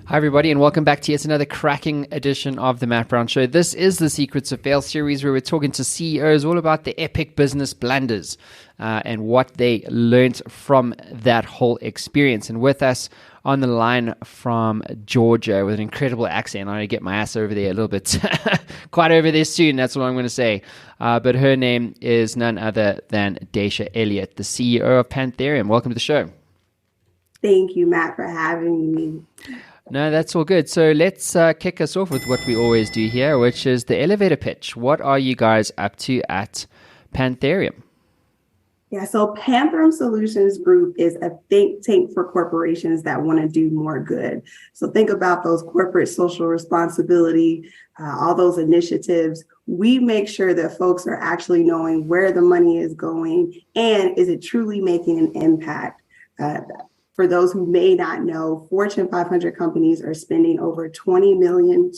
Hi, everybody, and welcome back to yet another cracking edition of the Matt Brown Show. This is the Secrets of Fail series where we're talking to CEOs all about the epic business blunders and what they learned from that whole experience. And with us on the line from Georgia with an incredible accent. I'm going to get my ass over there a little bit, quite over there soon, that's what I'm going to say. But her name is none other than Desha Elliott, the CEO of Pantheon. Welcome to the show. Thank you, Matt, for having me. No, that's all good. So let's kick us off with what we always do here, which is the elevator pitch. What are you guys up to at Pantheon? Yeah, so Pantheon Solutions Group is a think tank for corporations that want to do more good. So think about those corporate social responsibility, all those initiatives. We make sure that folks are actually knowing where the money is going and is it truly making an impact. For those who may not know, Fortune 500 companies are spending over 20 billion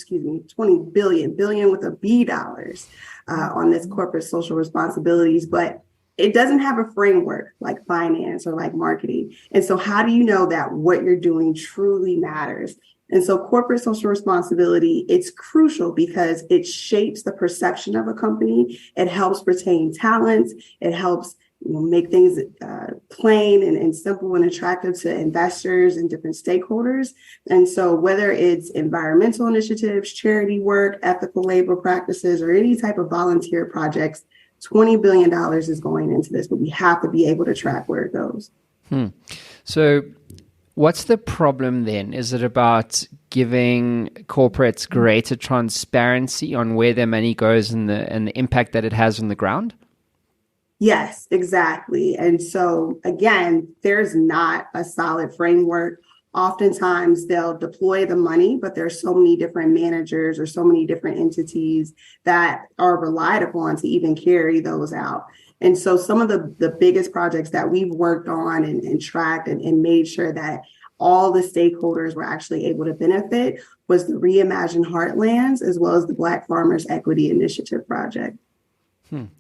with a B dollars on this corporate social responsibilities, but it doesn't have a framework like finance or like marketing. And so how do you know that what you're doing truly matters? And so corporate social responsibility, it's crucial because it shapes the perception of a company. It helps retain talent. It helps make things plain and simple and attractive to investors and different stakeholders. And so whether it's environmental initiatives, charity work, ethical labor practices, or any type of volunteer projects, $20 billion is going into this, but we have to be able to track where it goes. So what's the problem then? Is it about giving corporates greater transparency on where their money goes and the impact that it has on the ground? Yes, exactly. And so, again, there's not a solid framework. Oftentimes they'll deploy the money, but there's so many different managers or so many different entities that are relied upon to even carry those out. And so some of the biggest projects that we've worked on and tracked and made sure that all the stakeholders were actually able to benefit was the Reimagine Heartlands, as well as the Black Farmers Equity Initiative project.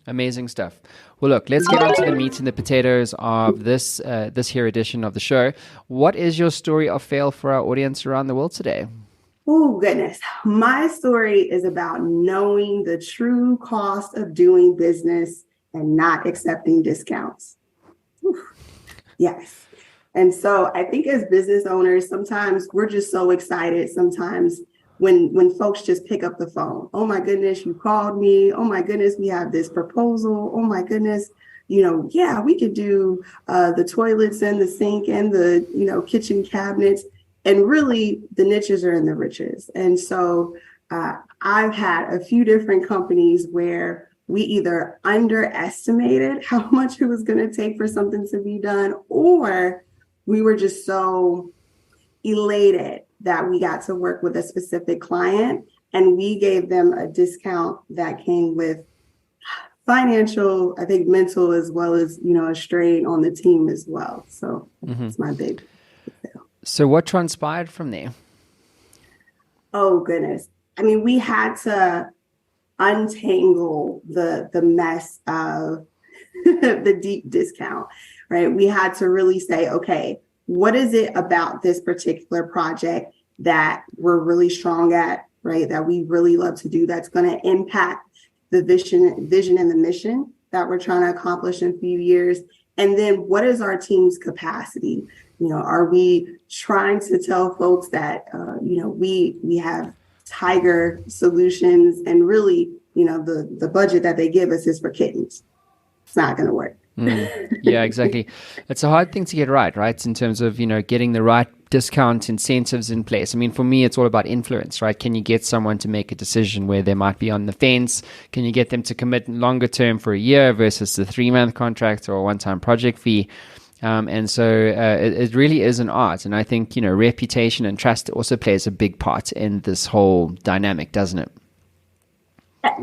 Amazing stuff. Well, look, let's get on to the meat and the potatoes of this here edition of the show. What is your story of fail for our audience around the world today? Oh, goodness. My story is about knowing the true cost of doing business and not accepting discounts. Yes. And so I think as business owners, sometimes we're just so excited. Sometimes when folks just pick up the phone, oh my goodness, you called me. Oh my goodness, we have this proposal. Oh my goodness, yeah, we could do the toilets and the sink and the, kitchen cabinets. And really the niches are in the riches. And so I've had a few different companies where we either underestimated how much it was going to take for something to be done, or we were just so elated that we got to work with a specific client and we gave them a discount that came with financial, I think mental, as well as, a strain on the team as well. So it's my big fail. So what transpired from there? Oh, goodness. I mean, we had to untangle the mess of the deep discount, right? We had to really say, okay, what is it about this particular project that we're really strong at, right? That we really love to do that's going to impact the vision and the mission that we're trying to accomplish in a few years? And then what is our team's capacity? Are we trying to tell folks that, we have tiger solutions and really, the budget that they give us is for kittens? It's not going to work. Yeah, exactly. It's a hard thing to get right? In terms of, getting the right discount incentives in place. I mean, for me, it's all about influence, right? Can you get someone to make a decision where they might be on the fence? Can you get them to commit longer term for a year versus the 3-month contract or a one-time project fee? And so it really is an art. And I think, reputation and trust also plays a big part in this whole dynamic, doesn't it?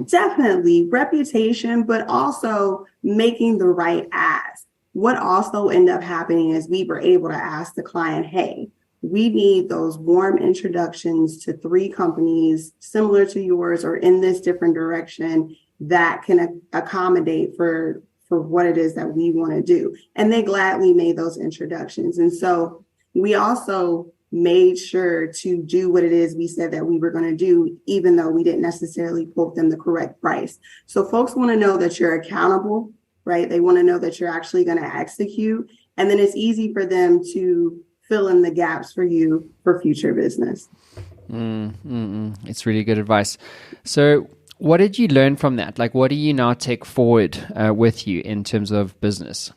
Definitely reputation, but also making the right ask. What also ended up happening is we were able to ask the client, hey, we need those warm introductions to 3 companies similar to yours or in this different direction that can accommodate for what it is that we want to do. And they gladly made those introductions. And so we also made sure to do what it is we said that we were going to do, even though we didn't necessarily quote them the correct price. So folks want to know that you're accountable, right? They want to know that you're actually going to execute. And then it's easy for them to fill in the gaps for you for future business. It's really good advice. So what did you learn from that? Like, what do you now take forward with you in terms of business?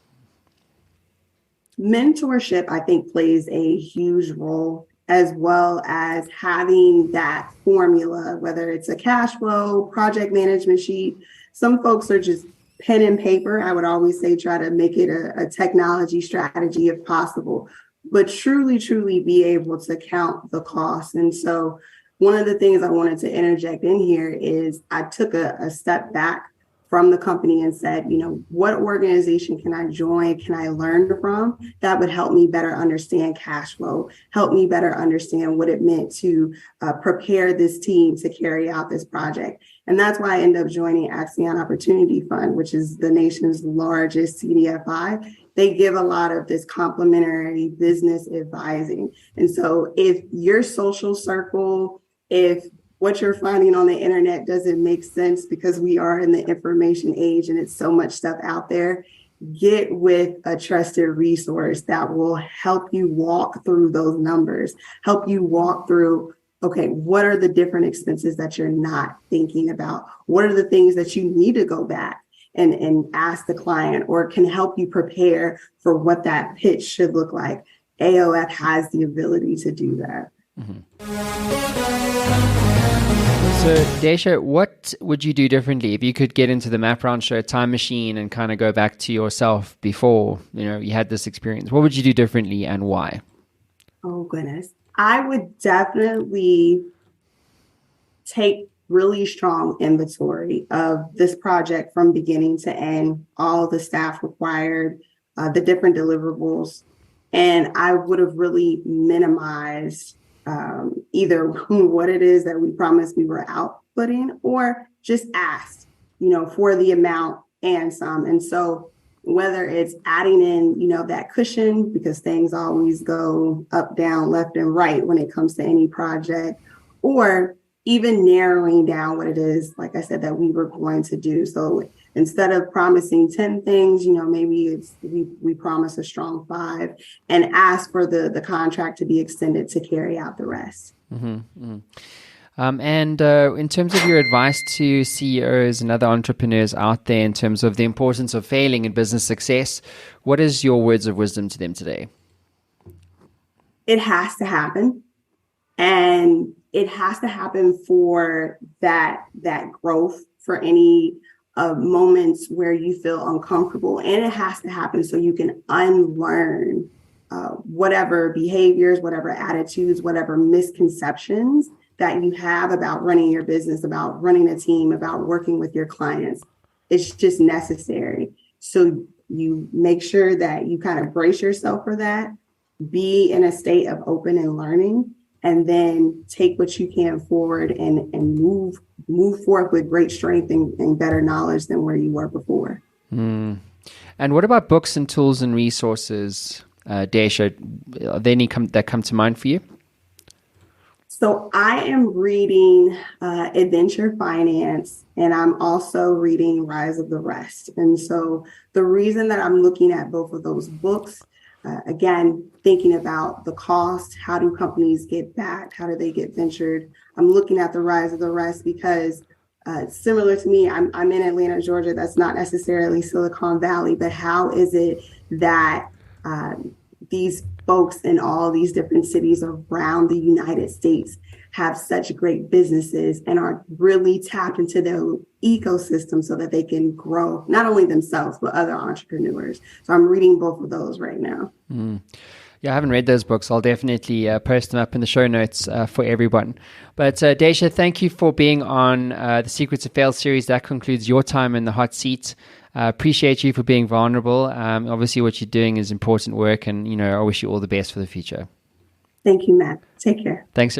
Mentorship, I think, plays a huge role, as well as having that formula, whether it's a cash flow, project management sheet. Some folks are just pen and paper. I would always say try to make it a technology strategy if possible, but truly be able to count the cost. And so one of the things I wanted to interject in here is I took a step back from the company and said, what organization can I join? Can I learn from that would help me better understand cash flow, help me better understand what it meant to prepare this team to carry out this project. And that's why I ended up joining Axion Opportunity Fund, which is the nation's largest CDFI. They give a lot of this complimentary business advising. And so if your social circle, if what you're finding on the internet doesn't make sense, because we are in the information age and it's so much stuff out there, get with a trusted resource that will help you walk through those numbers, help you walk through, okay, what are the different expenses that you're not thinking about? What are the things that you need to go back and ask the client, or can help you prepare for what that pitch should look like? AOF has the ability to do that. So, Desha, what would you do differently if you could get into the Map Round Show time machine and kind of go back to yourself before, you had this experience? What would you do differently and why? Oh, goodness. I would definitely take really strong inventory of this project from beginning to end, all the staff required, the different deliverables. And I would have really minimized either what it is that we promised we were outputting, or just asked, for the amount and some. And so whether it's adding in, that cushion, because things always go up, down, left, and right when it comes to any project, or even narrowing down what it is, like I said, that we were going to do. So instead of promising 10 things, maybe we promise a strong 5 and ask for the contract to be extended to carry out the rest. And in terms of your advice to CEOs and other entrepreneurs out there in terms of the importance of failing in business success, what is your words of wisdom to them today? It has to happen. And it has to happen for that growth, for any moments where you feel uncomfortable. And it has to happen so you can unlearn whatever behaviors, whatever attitudes, whatever misconceptions that you have about running your business, about running a team, about working with your clients. It's just necessary. So you make sure that you kind of brace yourself for that, be in a state of open and learning, and then take what you can forward and move forth with great strength and better knowledge than where you were before. And what about books and tools and resources, Desha? Are there any that come to mind for you? So I am reading Adventure Finance, and I'm also reading Rise of the Rest. And so the reason that I'm looking at both of those books, again, thinking about the cost, how do companies get backed? How do they get ventured? I'm looking at the Rise of the Rest because similar to me, I'm in Atlanta, Georgia. That's not necessarily Silicon Valley, but how is it that these folks in all these different cities around the United States have such great businesses and are really tapped into their ecosystem so that they can grow not only themselves, but other entrepreneurs. So I'm reading both of those right now. Yeah, I haven't read those books. I'll definitely post them up in the show notes for everyone. But Desha, thank you for being on the Secrets of Fail series. That concludes your time in the hot seat. Appreciate you for being vulnerable. Obviously, what you're doing is important work, and I wish you all the best for the future. Thank you, Matt. Take care. Thanks.